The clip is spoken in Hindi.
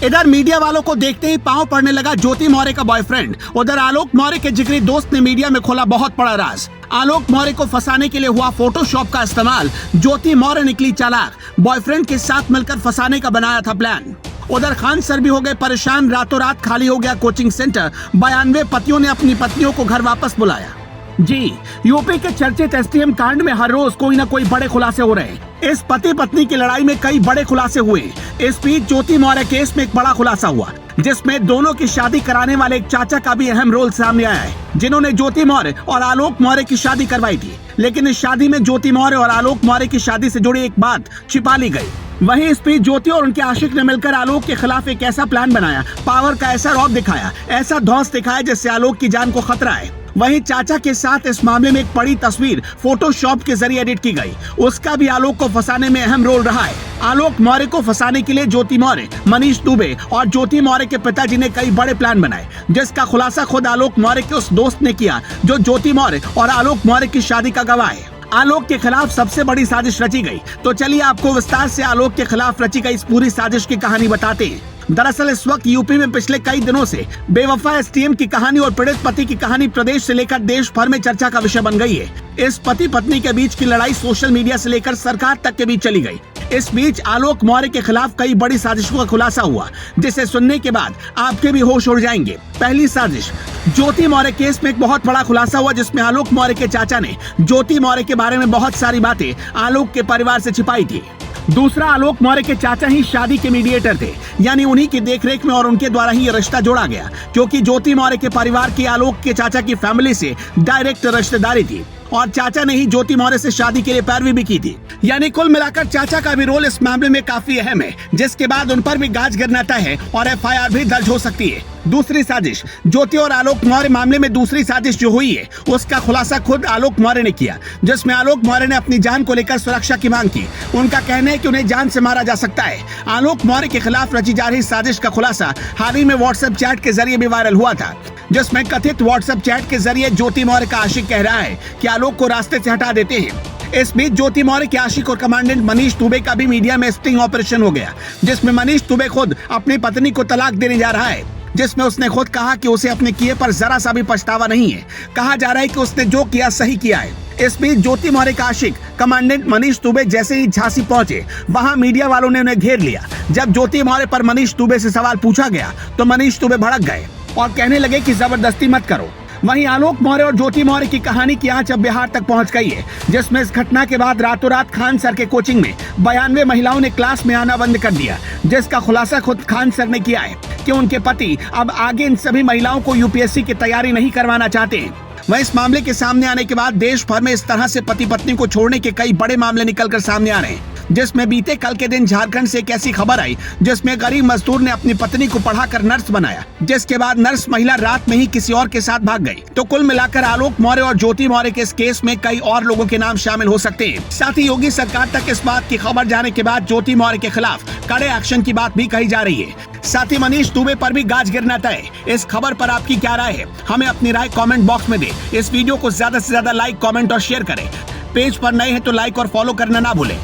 इधर मीडिया वालों को देखते ही पांव पड़ने लगा ज्योति मौर्य का बॉयफ्रेंड। उधर आलोक मौर्य के जिगरी दोस्त ने मीडिया में खोला बहुत बड़ा राज। आलोक मौर्य को फंसाने के लिए हुआ फोटोशॉप का इस्तेमाल। ज्योति मौर्य निकली चालाक, बॉयफ्रेंड के साथ मिलकर फंसाने का बनाया था प्लान। उधर खान सर भी हो गए परेशान, रातों रात खाली हो गया कोचिंग सेंटर। 92 पतियों ने अपनी पत्नियों को घर वापस बुलाया। जी, यूपी के चर्चित एसटीएम कांड में हर रोज कोई न कोई बड़े खुलासे हो रहे हैं। इस पति पत्नी की लड़ाई में कई बड़े खुलासे हुए। इस बीच ज्योति मौर्य केस में एक बड़ा खुलासा हुआ, जिसमें दोनों की शादी कराने वाले एक चाचा का भी अहम रोल सामने आया है, जिन्होंने ज्योति मौर्य और आलोक मौर्य की शादी करवाई थी। लेकिन इस शादी में ज्योति मौर्य और आलोक मौर्य की शादी से जुड़ी एक बात छिपा ली गई। वहीं इस बीच ज्योति और उनके आशिक ने मिलकर आलोक के खिलाफ एक ऐसा प्लान बनाया, पावर का ऐसा रौब दिखाया, ऐसा धौंस दिखाया जिससे आलोक की जान को खतरा है। वहीं चाचा के साथ इस मामले में एक बड़ी तस्वीर फोटोशॉप के जरिए एडिट की गई। उसका भी आलोक को फंसाने में अहम रोल रहा है। आलोक मौर्य को फंसाने के लिए ज्योति मौर्य, मनीष दुबे और ज्योति मौर्य के पिताजी ने कई बड़े प्लान बनाए, जिसका खुलासा खुद आलोक मौर्य के उस दोस्त ने किया जो ज्योति मौर्य और आलोक मौर्य की शादी का गवाह है। आलोक के खिलाफ सबसे बड़ी साजिश रची गई। तो चलिए आपको विस्तार से आलोक के खिलाफ रची गई इस पूरी साजिश की कहानी बताते हैं। दरअसल इस वक्त यूपी में पिछले कई दिनों से बेवफा एसटीएम की कहानी और पीड़ित पति की कहानी प्रदेश से लेकर देश भर में चर्चा का विषय बन गई है। इस पति पत्नी के बीच की लड़ाई सोशल मीडिया से लेकर सरकार तक के बीच चली गई। इस बीच आलोक मौर्य के खिलाफ कई बड़ी साजिशों का खुलासा हुआ, जिसे सुनने के बाद आपके भी होश उड़ जाएंगे। पहली साजिश, ज्योति मौर्य केस में एक बहुत बड़ा खुलासा हुआ, जिसमें आलोक मौर्य के चाचा ने ज्योति मौर्य के बारे में बहुत सारी बातें आलोक के परिवार से छिपाई थी। दूसरा, आलोक मौर्य के चाचा ही शादी के मीडिएटर थे, यानी उन्हीं की देखरेख में और उनके द्वारा ही ये रिश्ता जोड़ा गया, क्योंकि ज्योति मौर्य के परिवार की आलोक के चाचा की फैमिली से डायरेक्ट रिश्तेदारी थी और चाचा ने ही ज्योति मौर्य से शादी के लिए पैरवी भी की थी। यानी कुल मिलाकर चाचा का भी रोल इस मामले में काफी अहम है, जिसके बाद उन पर भी गाज गिरना तय है और एफआईआर भी दर्ज हो सकती है। दूसरी साजिश, ज्योति और आलोक मौर्य मामले में दूसरी साजिश जो हुई है, उसका खुलासा खुद आलोक मौर्य ने किया, जिसमें आलोक मौर्य ने अपनी जान को लेकर सुरक्षा की मांग की। उनका कहना है कि उन्हें जान से मारा जा सकता है। आलोक मौर्य के खिलाफ रची जा रही साजिश का खुलासा हाल ही में व्हाट्सएप चैट के जरिए भी वायरल हुआ था, जिसमें कथित व्हाट्सएप चैट के जरिए ज्योति मौर्य का आशिक कह रहा है कि आलोक को रास्ते से हटा देते हैं। इस बीच ज्योति मौर्य के आशिक और कमांडेंट मनीष दुबे का भी मीडिया में स्टिंग ऑपरेशन हो गया, जिसमें मनीष दुबे खुद अपनी पत्नी को तलाक देने जा रहा है, जिसमें उसने खुद कहा कि उसे अपने किए पर जरा सा भी पछतावा नहीं है। कहा जा रहा है कि उसने जो किया सही किया है। इस बीच ज्योति मौर्य का आशिक कमांडेंट मनीष दुबे जैसे ही झांसी पहुंचे, वहां मीडिया वालों ने उन्हें घेर लिया। जब ज्योति मौर्य पर मनीष दुबे से सवाल पूछा गया तो मनीष दुबे भड़क गए और कहने लगे कि जबरदस्ती मत करो। वहीं आलोक मौर्य और ज्योति मौर्य की कहानी की आंच अब बिहार तक पहुंच गई है, जिसमें इस घटना के बाद रातों रात खान सर के कोचिंग में 92 महिलाओं ने क्लास में आना बंद कर दिया, जिसका खुलासा खुद खान सर ने किया है कि उनके पति अब आगे इन सभी महिलाओं को यूपीएससी की तैयारी नहीं करवाना चाहते हैं। वहीं इस मामले के सामने आने के बाद देश भर में इस तरह से पति पत्नी को छोड़ने के कई बड़े मामले निकलकर सामने आ रहे हैं, जिसमें बीते कल के दिन झारखंड से एक ऐसी खबर आई जिसमें गरीब मजदूर ने अपनी पत्नी को पढ़ाकर नर्स बनाया, जिसके बाद नर्स महिला रात में ही किसी और के साथ भाग गई। तो कुल मिलाकर आलोक मौर्य और ज्योति मौर्य के इस केस में कई और लोगों के नाम शामिल हो सकते हैं। साथ ही योगी सरकार तक इस बात की खबर जाने के बाद ज्योति मौर्य के खिलाफ कड़े एक्शन की बात भी कही जा रही है। साथ ही मनीष दुबे पर भी गाज गिरना तय। इस खबर पर आपकी क्या राय है? हमें अपनी राय कमेंट बॉक्स में दें। इस वीडियो को ज्यादा से ज्यादा लाइक, कमेंट और शेयर करें। पेज पर नए हैं तो लाइक और फॉलो करना ना भूलें।